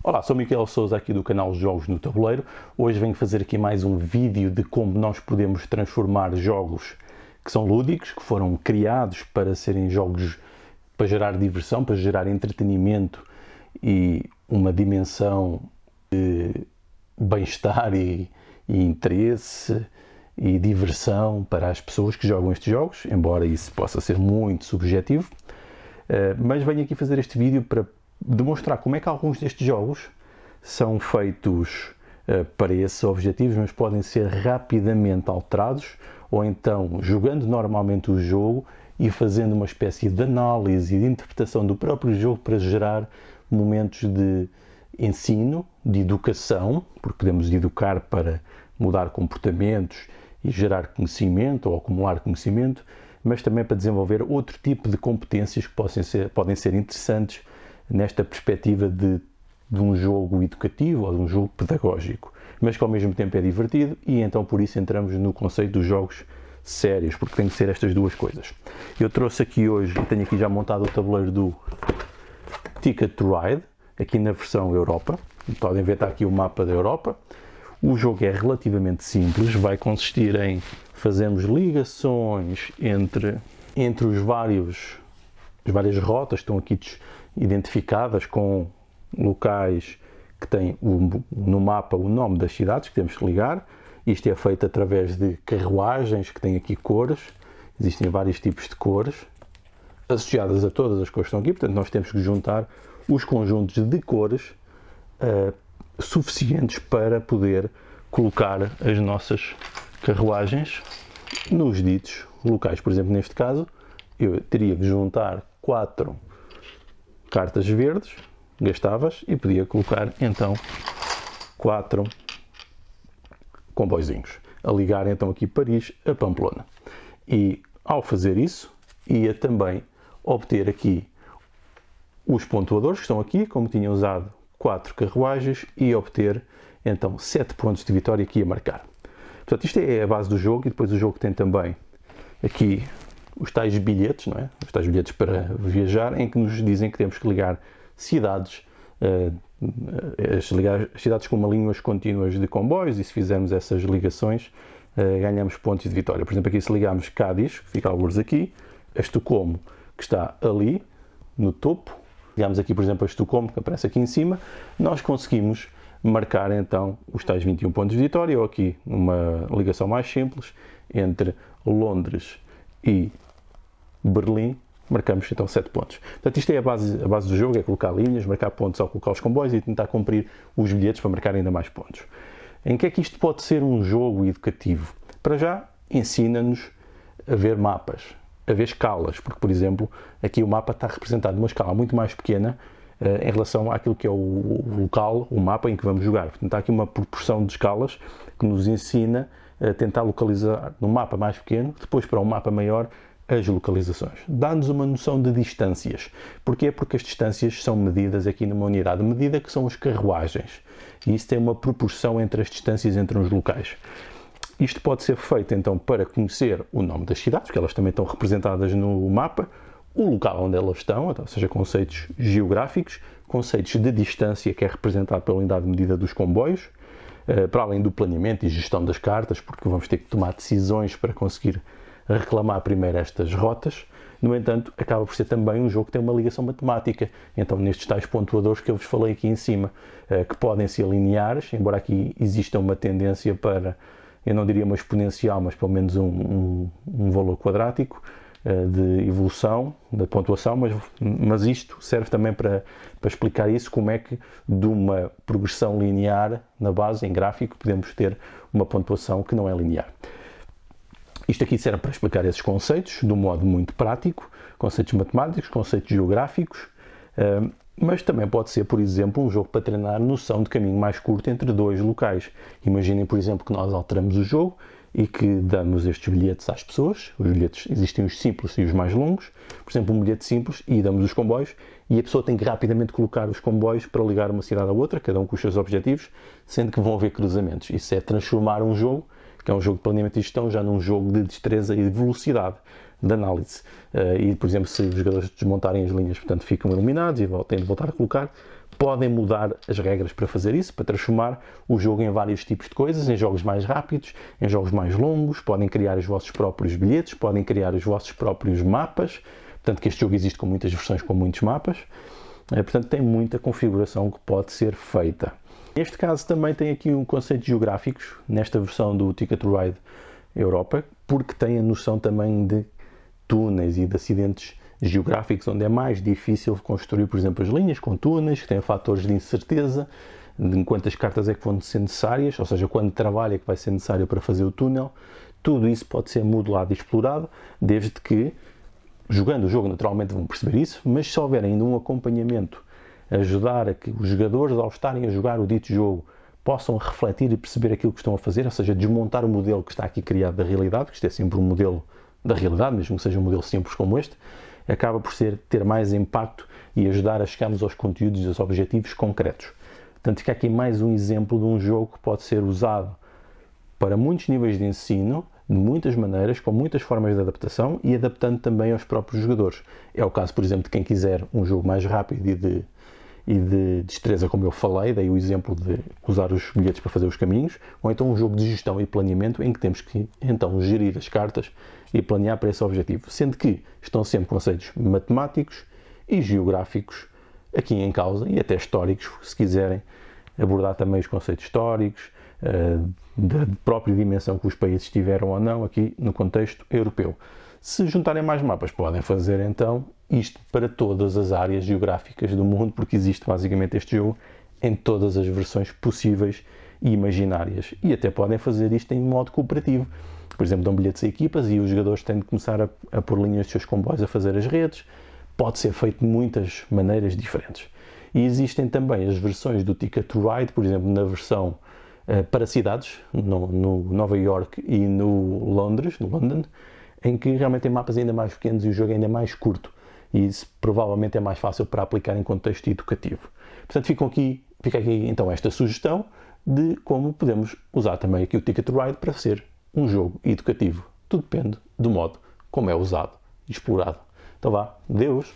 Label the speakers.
Speaker 1: Olá, sou Miquel Sousa aqui do canal Jogos no Tabuleiro. Hoje venho fazer aqui mais um vídeo de como nós podemos transformar jogos que são lúdicos, que foram criados para serem jogos para gerar diversão, para gerar entretenimento e uma dimensão de bem-estar e interesse e diversão para as pessoas que jogam estes jogos, embora isso possa ser muito subjetivo. Mas venho aqui fazer este vídeo para demonstrar como é que alguns destes jogos são feitos para esses objetivos, mas podem ser rapidamente alterados, ou então jogando normalmente o jogo e fazendo uma espécie de análise e de interpretação do próprio jogo para gerar momentos de ensino, de educação, porque podemos educar para mudar comportamentos e gerar conhecimento ou acumular conhecimento, mas também para desenvolver outro tipo de competências que podem ser interessantes nesta perspectiva de um jogo educativo ou de um jogo pedagógico, mas que ao mesmo tempo é divertido, e então por isso entramos no conceito dos jogos sérios, porque tem que ser estas duas coisas. Eu trouxe aqui hoje, tenho aqui já montado o tabuleiro do Ticket to Ride, aqui na versão Europa. Podem ver, está aqui o mapa da Europa. O jogo é relativamente simples, vai consistir em fazermos ligações entre as várias rotas que estão aqui identificadas com locais que têm no mapa o nome das cidades que temos que ligar. Isto é feito através de carruagens que têm aqui cores. Existem vários tipos de cores associadas a todas as cores que estão aqui, portanto nós temos que juntar os conjuntos de cores suficientes para poder colocar as nossas carruagens nos ditos locais. Por exemplo, neste caso, eu teria que juntar 4 cartas verdes gastáveis e podia colocar então 4 comboizinhos a ligar então aqui Paris a Pamplona. E ao fazer isso, ia também obter aqui os pontuadores que estão aqui, como tinha usado 4 carruagens, e obter então 7 pontos de vitória aqui a marcar. Portanto, isto é a base do jogo, e depois o jogo tem também aqui os tais bilhetes, não é? Os tais bilhetes para viajar, em que nos dizem que temos que ligar cidades, as cidades com uma linhas contínuas de comboios, e se fizermos essas ligações, ganhamos pontos de vitória. Por exemplo, aqui se ligarmos Cádiz, que fica alguns aqui, a Estocolmo, que está ali, no topo, ligamos aqui, por exemplo, a Estocolmo, que aparece aqui em cima, nós conseguimos marcar então os tais 21 pontos de vitória, ou aqui uma ligação mais simples entre Londres e Berlim, marcamos então 7 pontos. Portanto, isto é a base do jogo, é colocar linhas, marcar pontos ao colocar os comboios e tentar cumprir os bilhetes para marcar ainda mais pontos. Em que é que isto pode ser um jogo educativo? Para já, ensina-nos a ver mapas, a ver escalas, porque, por exemplo, aqui o mapa está representado numa escala muito mais pequena em relação àquilo que é o local, o mapa em que vamos jogar. Portanto, há aqui uma proporção de escalas que nos ensina a tentar localizar no mapa mais pequeno, depois para um mapa maior, as localizações. Dá-nos uma noção de distâncias. Porquê? Porque as distâncias são medidas aqui numa unidade de medida, que são as carruagens. E isso tem uma proporção entre as distâncias entre os locais. Isto pode ser feito então para conhecer o nome das cidades, porque elas também estão representadas no mapa, o local onde elas estão, ou seja, conceitos geográficos, conceitos de distância, que é representado pela unidade de medida dos comboios, para além do planeamento e gestão das cartas, porque vamos ter que tomar decisões para conseguir reclamar primeiro estas rotas. No entanto, acaba por ser também um jogo que tem uma ligação matemática, então nestes tais pontuadores que eu vos falei aqui em cima, que podem ser lineares, embora aqui exista uma tendência para, eu não diria uma exponencial, mas pelo menos um valor quadrático de evolução da pontuação, mas isto serve também para explicar isso, como é que de uma progressão linear na base, em gráfico, podemos ter uma pontuação que não é linear. Isto aqui serve para explicar esses conceitos de um modo muito prático, conceitos matemáticos, conceitos geográficos, mas também pode ser, por exemplo, um jogo para treinar noção de caminho mais curto entre dois locais. Imaginem, por exemplo, que nós alteramos o jogo e que damos estes bilhetes às pessoas. Os bilhetes, existem os simples e os mais longos. Por exemplo, um bilhete simples, e damos os comboios, e a pessoa tem que rapidamente colocar os comboios para ligar uma cidade à outra, cada um com os seus objetivos, sendo que vão haver cruzamentos. Isso é transformar um jogo, que é um jogo de planeamento e gestão, já num jogo de destreza e de velocidade. de análise. E, por exemplo, se os jogadores desmontarem as linhas, portanto, ficam iluminados e têm de voltar a colocar, podem mudar as regras para fazer isso, para transformar o jogo em vários tipos de coisas, em jogos mais rápidos, em jogos mais longos, podem criar os vossos próprios bilhetes, podem criar os vossos próprios mapas, portanto que este jogo existe com muitas versões, com muitos mapas, portanto tem muita configuração que pode ser feita. Neste caso também tem aqui um conceito de geográficos, nesta versão do Ticket to Ride Europa, porque tem a noção também de túneis e de acidentes geográficos, onde é mais difícil construir, por exemplo, as linhas com túneis, que têm fatores de incerteza, de quantas cartas é que vão ser necessárias, ou seja, quanto trabalho é que vai ser necessário para fazer o túnel. Tudo isso pode ser modelado e explorado, desde que, jogando o jogo, naturalmente vão perceber isso, mas se houver ainda um acompanhamento, ajudar a que os jogadores, ao estarem a jogar o dito jogo, possam refletir e perceber aquilo que estão a fazer, ou seja, desmontar o modelo que está aqui criado da realidade, que isto é sempre um modelo da realidade, mesmo que seja um modelo simples como este, acaba por ter mais impacto e ajudar a chegarmos aos conteúdos e aos objetivos concretos. Portanto, fica aqui mais um exemplo de um jogo que pode ser usado para muitos níveis de ensino, de muitas maneiras, com muitas formas de adaptação e adaptando também aos próprios jogadores. É o caso, por exemplo, de quem quiser um jogo mais rápido e de destreza, como eu falei, dei o exemplo de usar os bilhetes para fazer os caminhos, ou então um jogo de gestão e planeamento em que temos que então gerir as cartas e planear para esse objetivo, sendo que estão sempre conceitos matemáticos e geográficos aqui em causa, e até históricos, se quiserem abordar também os conceitos históricos, da própria dimensão que os países tiveram ou não aqui no contexto europeu. Se juntarem mais mapas, podem fazer então isto para todas as áreas geográficas do mundo, porque existe basicamente este jogo em todas as versões possíveis e imaginárias. E até podem fazer isto em modo cooperativo. Por exemplo, dão bilhetes a equipas e os jogadores têm de começar a pôr linhas dos seus comboios a fazer as redes. Pode ser feito de muitas maneiras diferentes. E existem também as versões do Ticket to Ride, por exemplo, na versão para cidades, no Nova York e no Londres, no London, em que realmente tem mapas ainda mais pequenos e o jogo ainda mais curto. E isso provavelmente é mais fácil para aplicar em contexto educativo. Portanto, fica aqui então esta sugestão de como podemos usar também aqui o Ticket to Ride para ser um jogo educativo. Tudo depende do modo como é usado e explorado. Então vá, Deus!